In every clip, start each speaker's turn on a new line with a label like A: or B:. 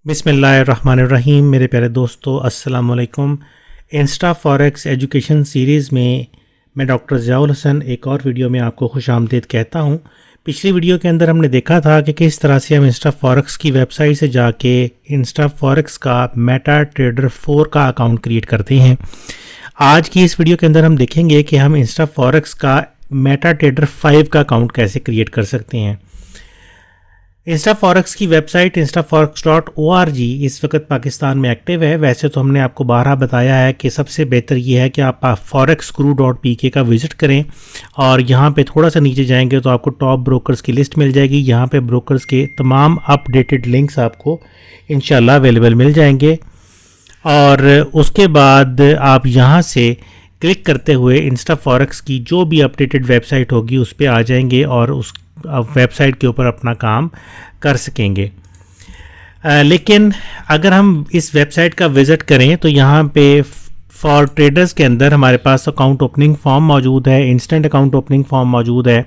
A: बिस्मिल्लाहिर्रहमानिर्रहीम। मेरे प्यारे दोस्तों, अस्सलाम वालेकुम। इंस्टा फॉरेक्स एजुकेशन सीरीज़ में मैं डॉक्टर ज़ियाउल हसन एक और वीडियो में आपको खुशामदीद कहता हूं। पिछली वीडियो के अंदर हमने देखा था कि किस तरह से हम इंस्टा फॉरेक्स की वेबसाइट से जाके इंस्टा फॉरेक्स का मेटा ट्रेडर 4 का अकाउंट क्रिएट करते हैं। आज की इस वीडियो के अंदर हम देखेंगे कि हम इंस्टा फॉरेक्स का मेटा ट्रेडर 5 का अकाउंट कैसे क्रिएट कर सकते हैं। इंस्टा फॉरेक्स की वेबसाइट instaforex.org इस वक्त पाकिस्तान में एक्टिव है। वैसे तो हमने आपको बारहा बताया है कि सबसे बेहतर ये है कि आप forexguru.pk का विज़िट करें और यहाँ पे थोड़ा सा नीचे जाएंगे तो आपको टॉप ब्रोकर्स की लिस्ट मिल जाएगी। यहाँ पे ब्रोकर्स के तमाम अपडेटेड लिंक्स आपको इंशाल्लाह अवेलेबल मिल जाएंगे और उसके बाद आप यहाँ से क्लिक करते हुए इंस्टा फॉरेक्स की जो भी अपडेटेड वेबसाइट होगी उस पर आ जाएंगे और उस वेबसाइट के ऊपर अपना काम कर सकेंगे। लेकिन अगर हम इस वेबसाइट का विज़िट करें तो यहाँ पे फॉर ट्रेडर्स के अंदर हमारे पास अकाउंट ओपनिंग फॉर्म मौजूद है, इंस्टेंट अकाउंट ओपनिंग फॉर्म मौजूद है,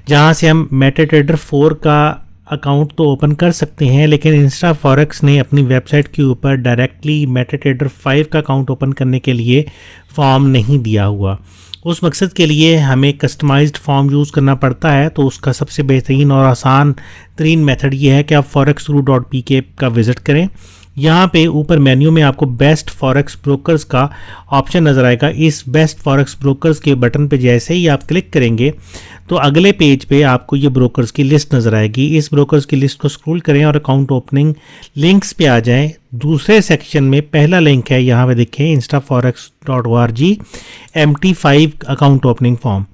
A: जहाँ से हम मेटा ट्रेडर 4 का अकाउंट तो ओपन कर सकते हैं, लेकिन इंस्टा फॉरेक्स ने अपनी वेबसाइट के ऊपर डायरेक्टली मेटा ट्रेडर 5 का अकाउंट ओपन करने के लिए फॉर्म नहीं दिया हुआ। उस मकसद के लिए हमें कस्टमाइज्ड फॉर्म यूज़ करना पड़ता है। तो उसका सबसे बेहतरीन और आसान तरीन मेथड ये है कि आप forexguru.pk का विज़िट करें। यहाँ पे ऊपर मेन्यू में आपको बेस्ट फॉरेक्स ब्रोकर्स का ऑप्शन नज़र आएगा। इस बेस्ट फॉरेक्स ब्रोकर्स के बटन पे जैसे ही आप क्लिक करेंगे तो अगले पेज पे आपको ये ब्रोकर्स की लिस्ट नज़र आएगी। इस ब्रोकर्स की लिस्ट को स्क्रॉल करें और अकाउंट ओपनिंग लिंक्स पे आ जाएं। दूसरे सेक्शन में पहला लिंक है, यहाँ पे देखें instaforex.org MT5 account opening form.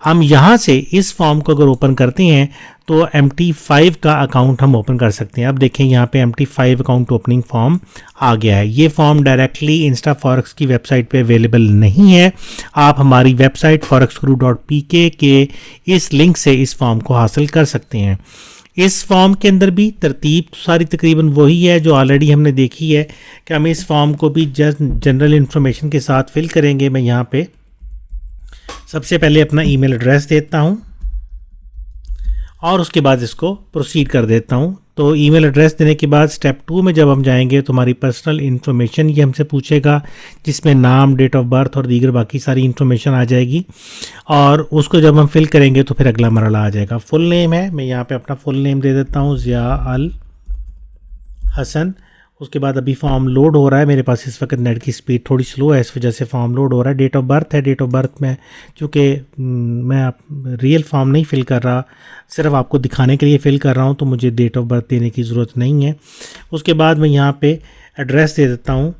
A: हम यहाँ से इस फॉर्म को अगर ओपन करते हैं तो MT5 का अकाउंट हम ओपन कर सकते हैं। अब देखें यहाँ पे MT5 अकाउंट ओपनिंग फॉर्म आ गया है। ये फॉर्म डायरेक्टली इंस्टा फॉरेक्स की वेबसाइट पे अवेलेबल नहीं है। आप हमारी वेबसाइट forexguru.pk के इस लिंक से इस फॉर्म को हासिल कर सकते हैं। इस फॉर्म के अंदर भी तरतीब सारी तकरीबन वही है जो ऑलरेडी हमने देखी है कि हम इस फॉर्म को भी जस्ट जनरल इन्फॉर्मेशन के साथ फिल करेंगे। मैं यहाँ पे सबसे पहले अपना ईमेल एड्रेस देता हूँ और उसके बाद इसको प्रोसीड कर देता हूँ। तो ईमेल एड्रेस देने के बाद स्टेप 2 में जब हम जाएंगे तो हमारी पर्सनल इन्फॉर्मेशन ये हमसे पूछेगा, जिसमें नाम, डेट ऑफ बर्थ और दीगर बाकी सारी इन्फॉर्मेशन आ जाएगी और उसको जब हम फिल करेंगे तो फिर अगला मरहला आ जाएगा। फुल नेम है, मैं यहाँ पे अपना फुल नेम दे देता हूँ, ज़ियाउल हसन। उसके बाद अभी फॉर्म लोड हो रहा है, मेरे पास इस वक्त नेट की स्पीड थोड़ी स्लो है, इस वजह से फॉर्म लोड हो रहा है। डेट ऑफ बर्थ है, डेट ऑफ बर्थ में चूँकि मैं रियल फॉर्म नहीं फिल कर रहा, सिर्फ आपको दिखाने के लिए फ़िल कर रहा हूँ, तो मुझे डेट ऑफ बर्थ देने की ज़रूरत नहीं है। उसके बाद मैं यहाँ पे एड्रेस दे देता हूँ।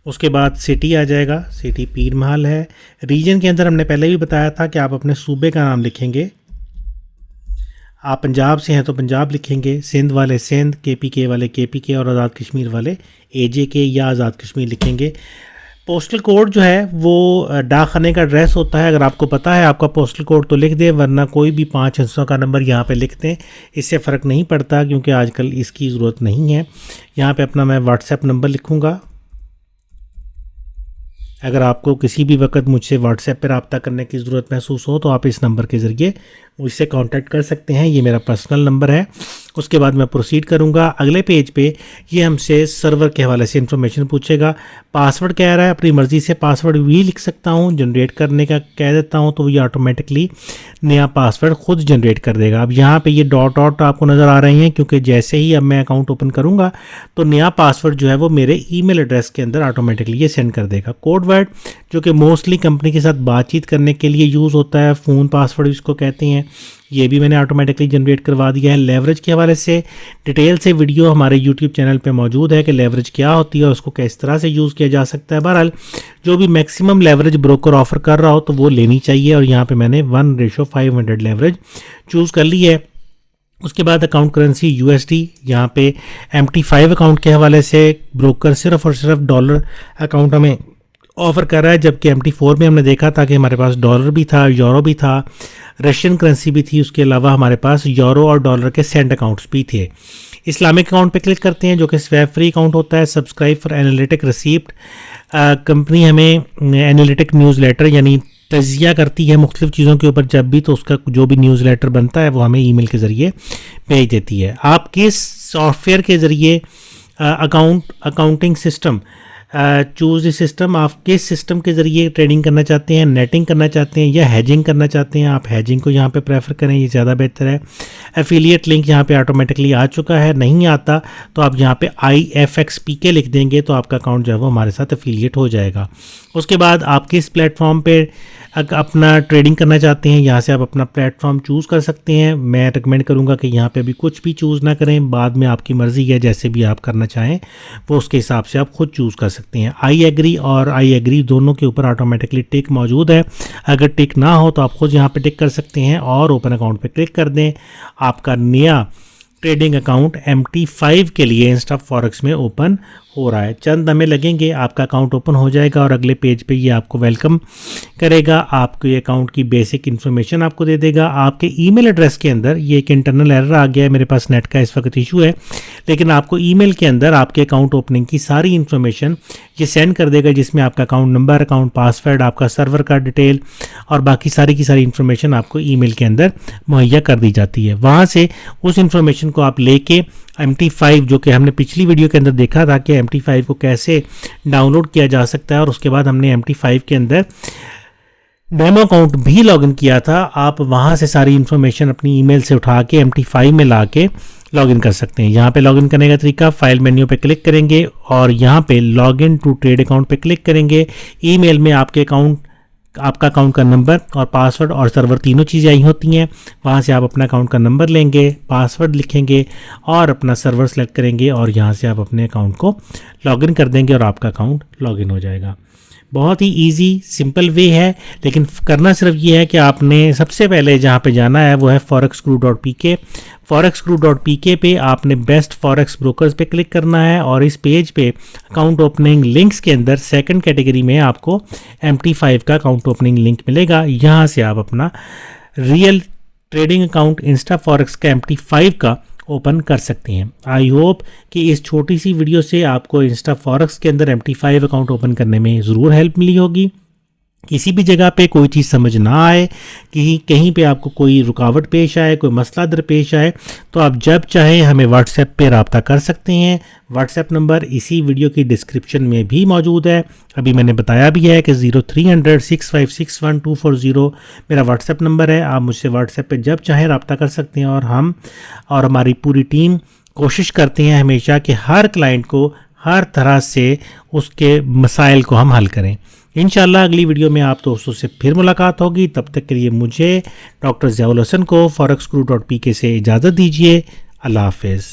A: उसके बाद सिटी आ जाएगा, सिटी पीर महल है। रीजन के अंदर हमने पहले भी बताया था कि आप अपने सूबे का नाम लिखेंगे। आप पंजाब से हैं तो पंजाब लिखेंगे, सिंध वाले सिंध, KPK वाले KPK और आज़ाद कश्मीर वाले AJK या आज़ाद कश्मीर लिखेंगे। पोस्टल कोड जो है वो डाक खाने का एड्रेस होता है। अगर आपको पता है आपका पोस्टल कोड तो लिख दें, वरना कोई भी 5 हिस्सों का नंबर यहाँ पे लिख दें, इससे फ़र्क नहीं पड़ता क्योंकि आजकल इसकी ज़रूरत नहीं है। यहाँ पे अपना मैं व्हाट्सएप नंबर लिखूँगा। अगर आपको किसी भी वक्त मुझसे व्हाट्सएप पर रब्ता करने की ज़रूरत महसूस हो तो आप इस नंबर के ज़रिए मुझसे कांटेक्ट कर सकते हैं। ये मेरा पर्सनल नंबर है। उसके बाद मैं प्रोसीड करूँगा। अगले पेज पे ये हमसे सर्वर के हवाले से इंफॉर्मेशन पूछेगा। पासवर्ड कह रहा है, अपनी मर्ज़ी से पासवर्ड भी लिख सकता हूँ, जनरेट करने का कह देता हूँ तो ये ऑटोमेटिकली नया पासवर्ड ख़ुद जनरेट कर देगा। अब यहाँ पे ये डॉट डॉट आपको नज़र आ रहे हैं क्योंकि जैसे ही अब मैं अकाउंट ओपन करूँगा तो नया पासवर्ड जो है वो मेरे ईमेल एड्रेस के अंदर ऑटोमेटिकली ये सेंड कर देगा। कोड वर्ड जो कि मोस्टली कंपनी के साथ बातचीत करने के लिए यूज़ होता है, फ़ोन पासवर्ड इसको कहते हैं, ये भी मैंने ऑटोमेटिकली जनरेट करवा दिया है। लेवरेज के हवाले से डिटेल से वीडियो हमारे यूट्यूब चैनल पे मौजूद है कि लेवरेज क्या होती है और उसको किस तरह से यूज़ किया जा सकता है। बहरहाल जो भी मैक्सिमम लेवरेज ब्रोकर ऑफर कर रहा हो तो वो लेनी चाहिए और यहाँ पे मैंने 1:500 लेवरेज चूज़ कर ली है। उसके बाद अकाउंट करेंसी USD, यहाँ पे MT5 अकाउंट के हवाले से ब्रोकर सिर्फ और सिर्फ डॉलर अकाउंट हमें ऑफ़र कर रहा है, जबकि MT4 में हमने देखा था कि हमारे पास डॉलर भी था, यूरो भी था, रशियन करेंसी भी थी, उसके अलावा हमारे पास यूरो और डॉलर के सेंट अकाउंट्स भी थे। इस्लामिक अकाउंट पे क्लिक करते हैं जो कि स्वैप फ्री अकाउंट होता है। Subscribe for analytic receipt, company हमें एनालिटिक न्यूज़लेटर यानी तजिया करती है मुख्तलिफ चीज़ों के ऊपर जब भी, तो उसका जो भी न्यूज़लेटर बनता है वो हमें ईमेल के ज़रिए भेज देती है। आप किस सॉफ्टवेयर के ज़रिए अकाउंटिंग सिस्टम चूज़ सिस्टम, आप किस सिस्टम के ज़रिए ट्रेडिंग करना चाहते हैं, नेटिंग करना चाहते हैं या हैजिंग करना चाहते हैं, आप हैजिंग को यहाँ पे प्रेफर करें, ये ज़्यादा बेहतर है। एफिलिएट लिंक यहाँ पे ऑटोमेटिकली आ चुका है, नहीं आता तो आप यहाँ पे IFXPK लिख देंगे तो आपका अकाउंट जो है वो हमारे साथ एफिलिएट हो जाएगा। उसके बाद आप किस प्लेटफॉर्म पे अपना ट्रेडिंग करना चाहते हैं, यहाँ से आप अपना प्लेटफॉर्म चूज़ कर सकते हैं। मैं रिकमेंड करूँगा कि यहाँ पे अभी कुछ भी चूज़ ना करें, बाद में आपकी मर्ज़ी है, जैसे भी आप करना चाहें वो उसके हिसाब से आप खुद चूज़ कर सकते हैं। आई एग्री और आई एग्री दोनों के ऊपर ऑटोमेटिकली टिक मौजूद है, अगर टिक ना हो तो आप खुद यहाँ पे टिक कर सकते हैं और ओपन अकाउंट पे क्लिक कर दें। आपका नया ट्रेडिंग अकाउंट MT5 के लिए इंस्टा फॉरेक्स में ओपन हो रहा है। चंद हमें लगेंगे, आपका अकाउंट ओपन हो जाएगा और अगले पेज पे ये आपको वेलकम करेगा, आपको ये अकाउंट की बेसिक इन्फॉर्मेशन आपको दे देगा। आपके ईमेल एड्रेस के अंदर ये एक इंटरनल एरर आ गया है, मेरे पास नेट का इस वक्त इशू है, लेकिन आपको ईमेल के अंदर आपके अकाउंट ओपनिंग की सारी इन्फॉर्मेशन ये सेंड कर देगा, जिसमें आपका अकाउंट नंबर, अकाउंट पासवर्ड, आपका सर्वर का डिटेल और बाकी सारी की सारी इन्फॉर्मेशन आपको ईमेल के अंदर मुहैया कर दी जाती है। वहाँ से उस इन्फॉर्मेशन को आप लेके MT5, जो कि हमने पिछली वीडियो के अंदर देखा था कि MT5 को कैसे डाउनलोड किया जा सकता है, और उसके बाद हमने MT5 के अंदर डेमो अकाउंट भी लॉगिन किया था। आप वहाँ से सारी इन्फॉर्मेशन अपनी ईमेल से उठा के MT5 में ला के लॉगिन कर सकते हैं। यहाँ पे लॉगिन करने का तरीका, फाइल मेन्यू पे क्लिक करेंगे और यहाँ पे लॉगिन टू ट्रेड अकाउंट पे क्लिक करेंगे। ईमेल में आपका अकाउंट का नंबर और पासवर्ड और सर्वर तीनों चीज़ें आई होती हैं। वहाँ से आप अपना अकाउंट का नंबर लेंगे, पासवर्ड लिखेंगे और अपना सर्वर सेलेक्ट करेंगे और यहाँ से आप अपने अकाउंट को लॉगिन कर देंगे और आपका अकाउंट लॉगिन हो जाएगा। बहुत ही इजी सिंपल वे है, लेकिन करना सिर्फ ये है कि आपने सबसे पहले जहाँ पे जाना है वो है forexguru.pk। forexguru.pk पे आपने बेस्ट फॉरेक्स ब्रोकर्स पे क्लिक करना है और इस पेज पे अकाउंट ओपनिंग लिंक्स के अंदर सेकंड कैटेगरी में आपको MT5 का अकाउंट ओपनिंग लिंक मिलेगा। यहाँ से आप अपना real trading account Insta forex का MT5 का ओपन कर सकते हैं। आई होप कि इस छोटी सी वीडियो से आपको इंस्टा फॉरेक्स के अंदर MT5 अकाउंट ओपन करने में ज़रूर हेल्प मिली होगी। किसी भी जगह पे कोई चीज़ समझ ना आए, कि कहीं पे आपको कोई रुकावट पेश आए, कोई मसला दरपेश आए, तो आप जब चाहें हमें व्हाट्सएप पे रब्ता कर सकते हैं। व्हाट्सएप नंबर इसी वीडियो की डिस्क्रिप्शन में भी मौजूद है। अभी मैंने बताया भी है कि 0300 656 1240 मेरा व्हाट्सएप नंबर है। आप मुझसे व्हाट्सएप पे जब चाहें रब्ता कर सकते हैं और हम और हमारी पूरी टीम कोशिश करते हैं हमेशा कि हर क्लाइंट को हर तरह से उसके मसाइल को हम हल करें। इंशाल्लाह अगली वीडियो में आप दोस्तों से फिर मुलाकात होगी। तब तक के लिए मुझे डॉक्टर ज़ियाउल हसन को forexguru.pk से इजाज़त दीजिए। अल्लाह हाफिज़।